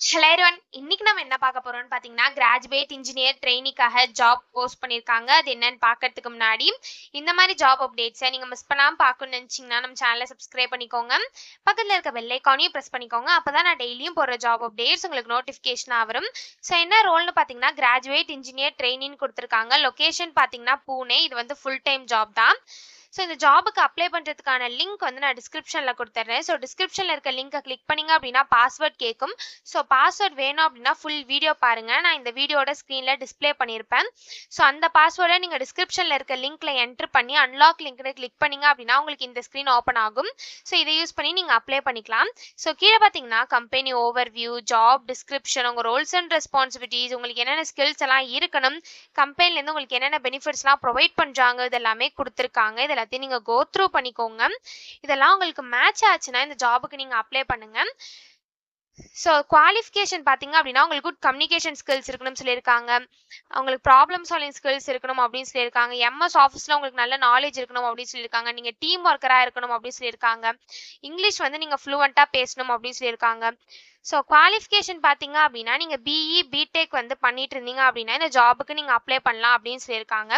Hello everyone, இன்னைக்கு நம்ம என்ன பார்க்க போறோம்னு பார்த்தீங்கன்னா கிராஜுவேட் இன்ஜினியர் ட்ரெயினிக்காக ஜாப் போஸ்ட் பண்ணியிருக்காங்க. அது என்னன்னு பார்க்கறதுக்கு முன்னாடி இந்த மாதிரி ஜாப் அப்டேட்ஸை நீங்கள் மிஸ் பண்ணாமல் பார்க்கணும்னு நினச்சிங்கன்னா நம்ம சேனலை சப்ஸ்கிரைப் பண்ணிக்கோங்க. பக்கத்தில் இருக்க பெல் ஐக்கானையும் ப்ரெஸ் பண்ணிக்கோங்க. அப்போ தான் நான் டெய்லியும் போடுற ஜாப் அப்டேட்ஸ் உங்களுக்கு நோட்டிஃபிகேஷனாக வரும். ஸோ என்ன ரோல்னு பார்த்தீங்கன்னா கிராஜுவேட் இன்ஜினியர் ட்ரெயினின்னு கொடுத்துருக்காங்க. லொக்கேஷன் பார்த்தீங்கன்னா பூனே. இது வந்து ஃபுல் டைம் ஜாப் தான். ஸோ இந்த ஜாபுக்கு அப்ளை பண்ணுறதுக்கான லிங்க் வந்து நான் டிஸ்கிரிப்ஷனில் கொடுத்துட்றேன். ஸோ டிஸ்கிரிப்ஷனில் இருக்க லிங்கை கிளிக் பண்ணிங்க அப்படின்னா பாஸ்வேர்ட் கேட்கும். ஸோ பாஸ்வேர்ட் வேணும் அப்படின்னா ஃபுல் வீடியோ பாருங்கள். நான் இந்த வீடியோட ஸ்க்ரீனில் டிஸ்பிளே பண்ணியிருப்பேன். ஸோ அந்த பாஸ்வேர்டை நீங்கள் டிஸ்கிரிப்ஷனில் இருக்க லிங்க்கில் என்ட்ரு பண்ணி அன்லாக் லிங்க்னு கிளிக் பண்ணிங்க அப்படின்னா உங்களுக்கு இந்த ஸ்க்ரீன் ஓப்பன் ஆகும். ஸோ இதை யூஸ் பண்ணி நீங்கள் அப்ளை பண்ணிக்கலாம். ஸோ கீழே பார்த்தீங்கன்னா கம்பெனி ஓவர்வியூ, ஜாப் டிஸ்கிரிப்ஷன், உங்கள் ரோல்ஸ் அண்ட் ரெஸ்பான்சிபிலிட்டிஸ், உங்களுக்கு என்னென்ன ஸ்கில்ஸ் எல்லாம் இருக்கணும், கம்பெனிலேருந்து உங்களுக்கு என்னென்ன பெனிஃபிட்ஸ்லாம் ப்ரொவைட் பண்ணுறாங்க, இதெல்லாமே கொடுத்துருக்காங்க. இது எல்லாத்தையும் நீங்கள் கோ த்ரூ பண்ணிக்கோங்க. இதெல்லாம் உங்களுக்கு மேட்ச் ஆச்சுன்னா இந்த ஜாபுக்கு நீங்கள் அப்ளை பண்ணுங்கள். ஸோ குவாலிஃபிகேஷன் பார்த்தீங்க அப்படின்னா உங்களுக்கு குட் கம்யூனிகேஷன் ஸ்கில்ஸ் இருக்கணும்னு சொல்லியிருக்காங்க. உங்களுக்கு ப்ராப்ளம் சால்விங் ஸ்கில்ஸ் இருக்கணும் அப்படின்னு சொல்லியிருக்காங்க. எம்எஸ் ஆஃபீஸில் உங்களுக்கு நல்ல நாலேஜ் இருக்கணும் அப்படின்னு சொல்லியிருக்காங்க. நீங்கள் டீம் ஒர்க்கராக இருக்கணும் அப்படின்னு சொல்லியிருக்காங்க. இங்கிலீஷ் வந்து நீங்கள் ஃப்ளூவெண்ட்டாக பேசணும் அப்படின்னு சொல்லியிருக்காங்க. ஸோ குவாலிஃபிகேஷன் பார்த்தீங்க அப்படின்னா நீங்கள் பிஇ பிடெக் வந்து பண்ணிட்டு இருந்தீங்க அப்படின்னா இந்த ஜாபுக்கு நீங்கள் அப்ளை பண்ணலாம் அப்படின்னு சொல்லியிருக்காங்க.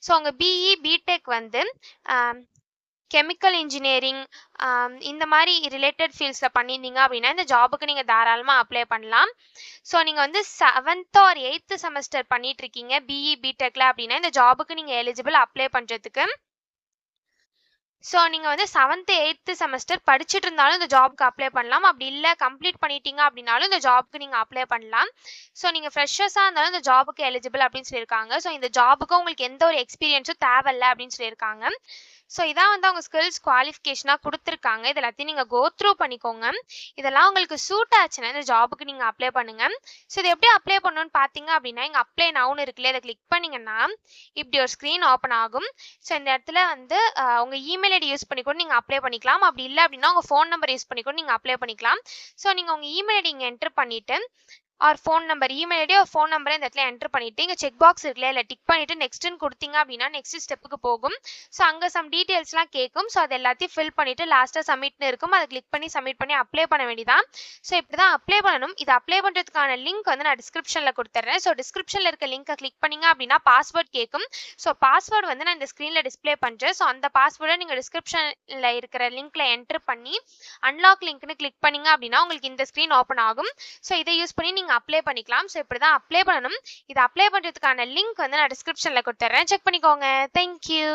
ஸோ உங்கள் பிஇ பிடெக் வந்து கெமிக்கல் இன்ஜினியரிங் இந்த மாதிரி ரிலேட்டட் ஃபீல்ட்ஸில் பண்ணியிருந்தீங்க அப்படின்னா இந்த ஜாபுக்கு நீங்கள் தாராளமாக அப்ளை பண்ணலாம். ஸோ நீங்கள் வந்து 7th or 8th செமஸ்டர் பண்ணிட்டு இருக்கீங்க பிஇ பிடெக்கில் அப்படின்னா இந்த ஜாபுக்கு நீங்கள் எலிஜிபிள் அப்ளை பண்ணுறதுக்கு. ஸோ நீங்கள் வந்து 7th 8th செமஸ்டர் படிச்சுட்டு இருந்தாலும் இந்த ஜாப்க்கு அப்ளை பண்ணலாம். அப்படி இல்லை கம்ப்ளீட் பண்ணிட்டீங்க அப்படின்னாலும் இந்த ஜாப்க்கு நீங்கள் அப்ளை பண்ணலாம். ஸோ நீங்கள் ஃப்ரெஷர்ஸாக இருந்தாலும் இந்த ஜாபுக்கு எலிஜிபிள் அப்படின்னு சொல்லியிருக்காங்க. ஸோ இந்த ஜாபுக்கு உங்களுக்கு எந்த ஒரு எக்ஸ்பீரியன்ஸும் தேவையில்லை அப்படின்னு சொல்லியிருக்காங்க. ஸோ இதான் வந்து அவங்க ஸ்கில்ஸ் குவாலிஃபிகேஷனாக கொடுத்துருக்காங்க. இது எல்லாத்தையும் நீங்கள் கோ த்ரூ பண்ணிக்கோங்க. இதெல்லாம் உங்களுக்கு சூட் ஆச்சுன்னா இந்த ஜாபுக்கு நீங்கள் அப்ளை பண்ணுங்கள். ஸோ இது எப்படி அப்ளை பண்ணணும்னு பார்த்தீங்க அப்படின்னா இங்கே அப்ளை நவுன்னு இருக்குல்ல, அதை கிளிக் பண்ணிங்கன்னா இப்படி ஒரு ஸ்க்ரீன் ஓப்பன் ஆகும். ஸோ இந்த இடத்துல வந்து உங்கள் இமெயில் ஐடி யூஸ் பண்ணி கூட நீங்கள் அப்ளை பண்ணிக்கலாம். அப்படி இல்லை அப்படின்னா உங்கள் ஃபோன் நம்பர் யூஸ் பண்ணி கூட நீங்கள் அப்ளை பண்ணிக்கலாம். ஸோ நீங்கள் உங்கள் இமெயில் ஐடி இங்கே என்ட்ரு பண்ணிவிட்டு or phone number, email ID ஒரு ஃபோன் நம்பரை இந்த இடத்துல என்ட்ரு பண்ணிவிட்டு இங்கே செக் பாக்ஸ் இருக்குல்ல, இல்லை டிக் பண்ணிவிட்டு நெக்ஸ்ட்டுன்னு கொடுத்தீங்க அப்படின்னா நெக்ஸ்ட் ஸ்டெப்புக்கு போகும். ஸோ அங்கே சம் டீட்டெயில்ஸ்லாம் கேட்கும். ஸோ அது எல்லாத்தையும் ஃபில் பண்ணிவிட்டு லாஸ்ட்டாக சப்மிட்னு இருக்கும். அதை கிளிக் பண்ணி சப்மிட் பண்ணி அப்ளை பண்ண வேண்டியதான். ஸோ இப்படி தான் அப்ளை பண்ணணும். இது அப்ளை பண்ணுறதுக்கான லிங்க் வந்து நான் டிஸ்கிரிப்ஷனில் கொடுத்துட்றேன். ஸோ டிஸ்கிரிப்ஷனில் இருக்க லிங்கை கிளிக் பண்ணிங்க அப்படின்னா பாஸ்வேர்ட் கேட்கும். ஸோ பாஸ்வேர்டு வந்து நான் இந்த ஸ்க்ரீனில் டிஸ்பிளே பண்ணுறேன். ஸோ அந்த பாஸ்வேர்டை நீங்கள் டிஸ்கிரிப்ஷனில் இருக்கிற லிங்க்கில் என்ட்ரு பண்ணி அன்லாக் லிங்க்னு கிளிக் பண்ணிங்க அப்படின்னா உங்களுக்கு இந்த ஸ்க்ரீன் ஓப்பன் ஆகும். ஸோ இதை யூஸ் பண்ணி நீங்கள் அப்ளை பண்ணிக்கலாம். ஸோ இப்படி தான் அப்ளை பண்ணணும். இதை அப்ளை பண்ணுறதுக்கான லிங்க் வந்து நான் டிஸ்கிரிப்ஷனில் கொடுத்துட்றேன். செக் பண்ணிக்கோங்க. தேங்க்யூ.